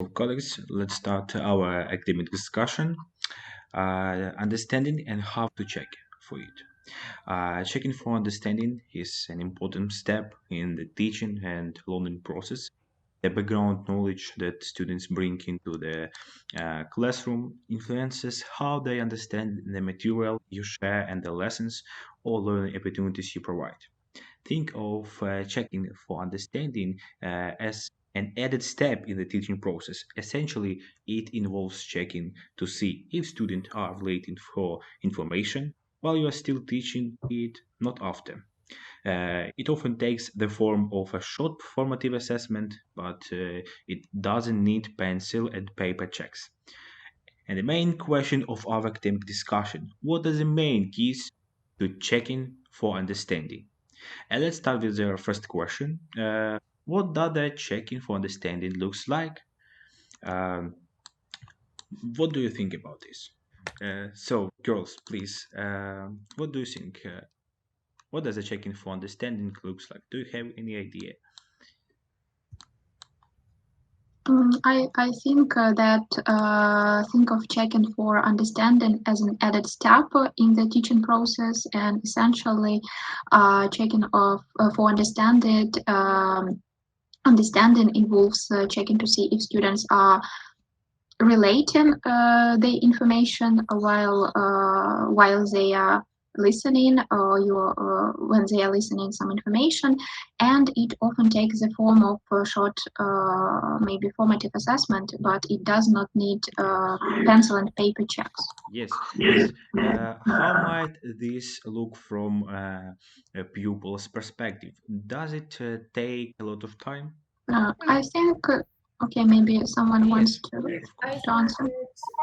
Colleagues, let's start our academic discussion. Understanding and how to check for it. Checking for understanding is an important step in the teaching and learning process. The background knowledge that students bring into the classroom influences how they understand the material you share and the lessons or learning opportunities you provide. Think of checking for understanding as an added step in the teaching process. Essentially, it involves checking to see if students are relating for information while you are still teaching it, not after. It often takes the form of a short formative assessment, but it doesn't need pencil and paper checks. And the main question of our academic discussion: what are the main keys to checking for understanding? And let's start with the first question. What does the checking for understanding looks like? Um, what do you think about this? So, girls, please, what do you think? What does the checking for understanding looks like? Do you have any idea? I think that think of checking for understanding as an added step in the teaching process, and essentially checking of for understanding involves checking to see if students are relating the information while they are listening, or when they are listening some information, and it often takes the form of a short maybe formative assessment, but it does not need pencil and paper checks. Yes, and how might this look from a pupil's perspective? Does it take a lot of time? I think okay, maybe someone wants Yes, of I to course. think answer. that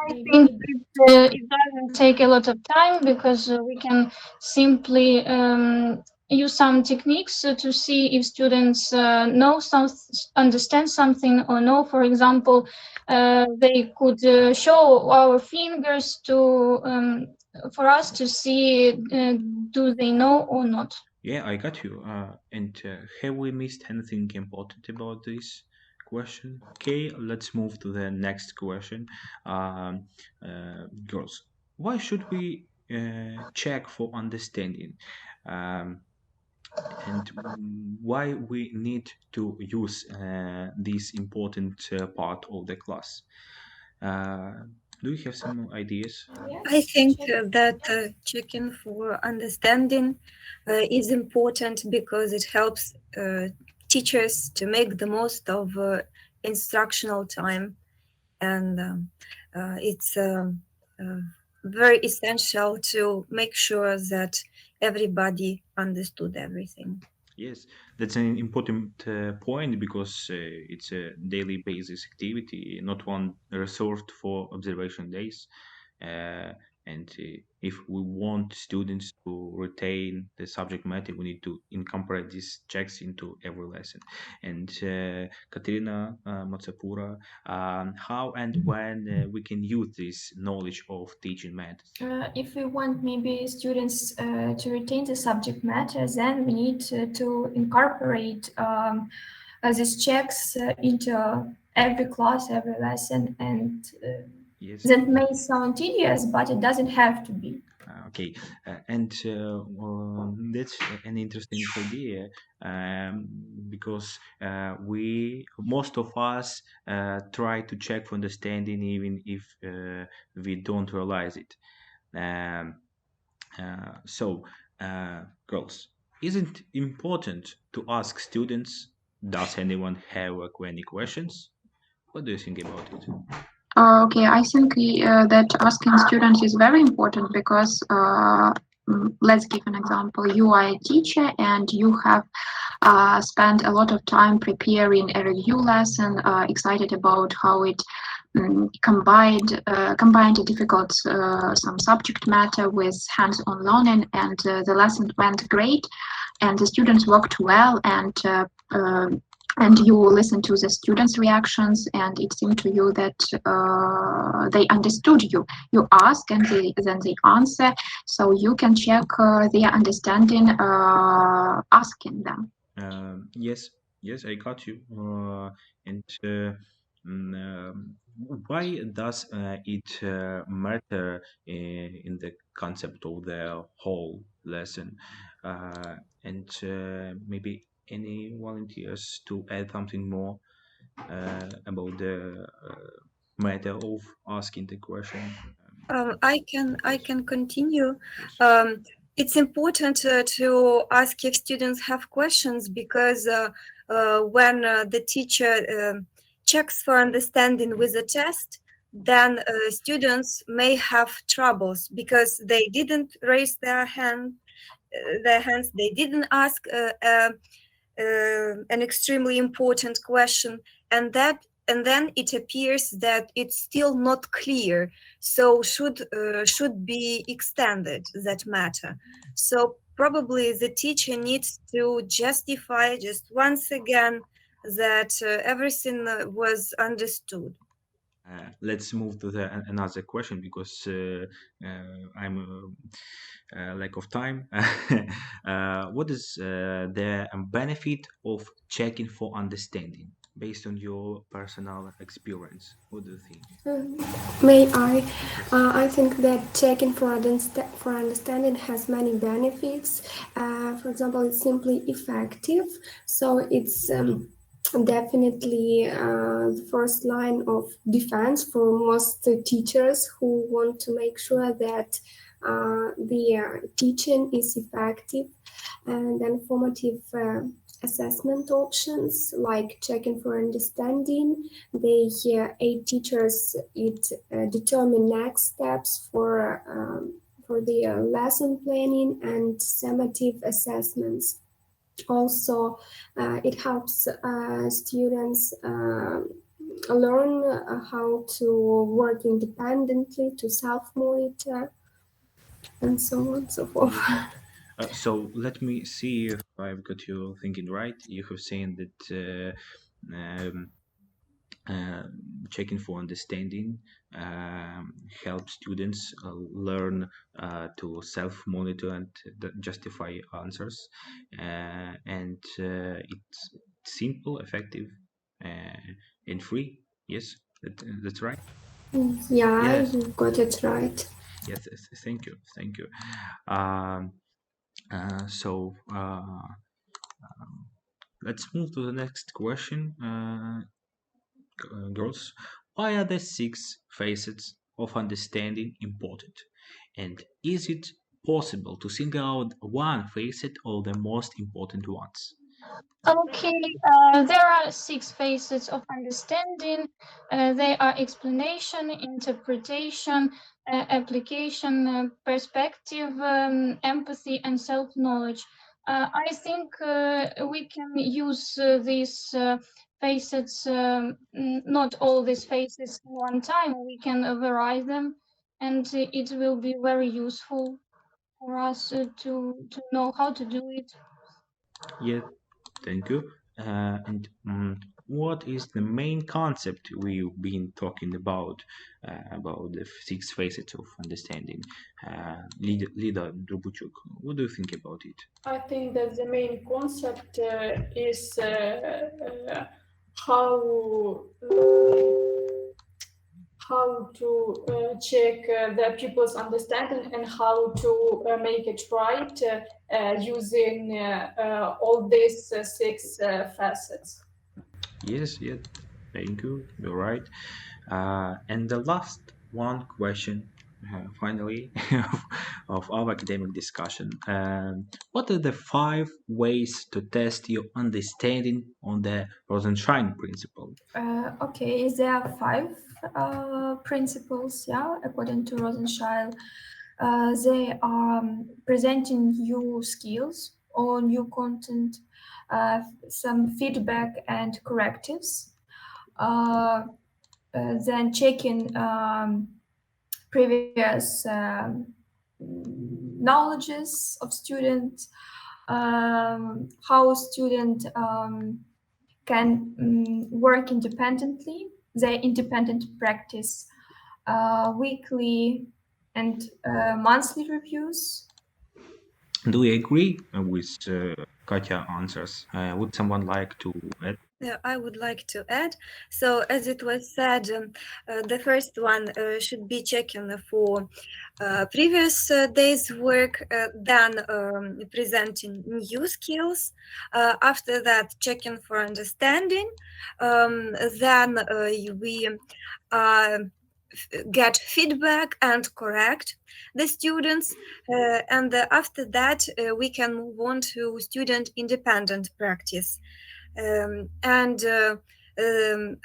I think maybe it doesn't take a lot of time because we can simply use some techniques to see if students understand something or no. For example, they could show our fingers to for us to see do they know or not. Yeah, I got you. And have we missed anything important about this question? Okay, let's move to the next question. Girls, why should we check for understanding? Um, and why we need to use this important part of the class? Uh, do you have some ideas? yes, I think check. that checking for understanding is important because it helps teachers to make the most of instructional time, and it's uh, very essential to make sure that everybody understood everything. Yes, that's an important point because it's a daily basis activity, not one reserved for observation days. Uh, and if we want students to retain the subject matter, we need to incorporate these checks into every lesson. And Katerina Matsapura, how and when we can use this knowledge of teaching methods? If we want maybe students to retain the subject matter, then we need to incorporate these checks into every class, every lesson, and Yes. that may sound tedious, but it doesn't have to be. Okay, and that's an interesting idea because we most of us try to check for understanding even if we don't realize it. Um, so, girls, isn't important to ask students? Does anyone have any questions? What do you think about it? Okay, I think that asking students is very important because let's give an example. You are a teacher and you have spent a lot of time preparing a review lesson, excited about how it combined a difficult some subject matter with hands-on learning, and the lesson went great, and the students worked well, and you listen to the students' reactions, and it seemed to you that they understood you. You ask, and then they answer, so you can check their understanding asking them. Yes, yes, I got you. And why does it matter in the concept of the whole lesson? And maybe any volunteers to add something more about the matter of asking the question? I can continue. Um, it's important to ask if students have questions because when the teacher checks for understanding with a test, then students may have troubles because they didn't raise their hands. They didn't ask an extremely important question, and then it appears that it's still not clear, so should be extended that matter. So probably the teacher needs to justify just once again that everything was understood. Let's move to another question because I'm lack of time. What is the benefit of checking for understanding based on your personal experience? What do you think? May I? I think that checking for understanding has many benefits. For example, it's simply effective, so it's definitely the first line of defense for most teachers who want to make sure that the teaching is effective. And then formative assessment options like checking for understanding, they aid teachers it determine next steps for the lesson planning and summative assessments. Also, it helps students learn how to work independently, to self-monitor, and so on and so forth. So let me see if I've got you thinking right. You have saying that um, uh, checking for understanding helps students learn to self-monitor and justify answers, and it's simple, effective, and free. Yes, that's right. Yeah, Yes, you got it right. yes. Thank you, thank you. Um, so let's move to the next question. Girls, why are the six facets of understanding important? And is it possible to single out one facet or the most important ones? Okay, there are six phases of understanding. They are explanation, interpretation, application, perspective, empathy, and self knowledge. I think we can use these facets, not all these phases in one time. We can vary them, and it will be very useful for us to know how to do it. Yeah, thank you. And what is the main concept we've been talking about the six facets of understanding? Lida Drubuchuk, what do you think about it? I think that the main concept is how how to check the people's understanding and how to make it right using all these six facets. Yes, yeah, thank you. You're right. And the last one question, finally, of our academic discussion. What are the 5 ways to test your understanding on the Rosenshine principle? Okay, there are 5 principles, yeah, according to Rosenshine. They are presenting new skills or new content, some feedback and correctives, then checking previous knowledges of students, how student can work independently, their independent practice, weekly and monthly reviews. Do you agree with Katya answers? Would someone like to add? Yeah, I would like to add. So, as it was said, the first one should be checking for previous day's work, then presenting new skills. After that, checking for understanding. Then we get feedback and correct the students. And after that, we can move on to student independent practice.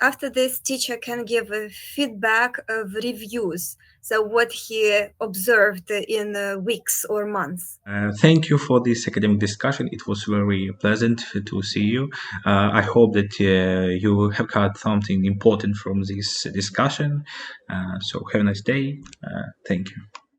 After this, teacher can give a feedback of reviews, so what he observed in weeks or months. Thank you for this academic discussion. It was very pleasant to see you. I hope that you have got something important from this discussion. So have a nice day. Thank you.